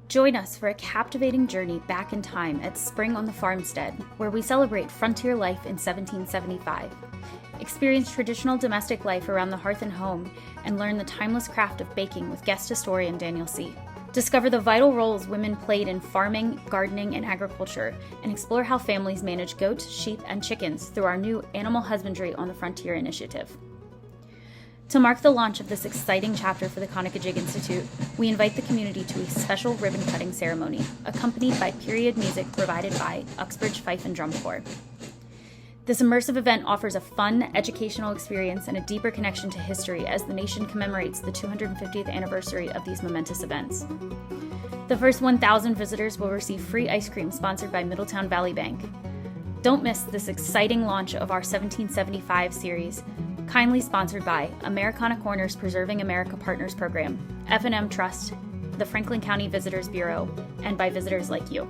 Join us for a captivating journey back in time at Spring on the Farmstead, where we celebrate frontier life in 1775. Experience traditional domestic life around the hearth and home, and learn the timeless craft of baking with guest historian Daniel Sieh. Discover the vital roles women played in farming, gardening, and agriculture, and explore how families manage goats, sheep, and chickens through our new Animal Husbandry on the Frontier initiative. To mark the launch of this exciting chapter for the Conococheague Institute, we invite the community to a special ribbon-cutting ceremony, accompanied by period music provided by Uxbridge Fife and Drum Corps. This immersive event offers a fun, educational experience and a deeper connection to history as the nation commemorates the 250th anniversary of these momentous events. The first 1,000 visitors will receive free ice cream sponsored by Middletown Valley Bank. Don't miss this exciting launch of our 1775 series, kindly sponsored by Americana Corners Preserving America Partners Program, F&M Trust, the Franklin County Visitors Bureau, and by visitors like you.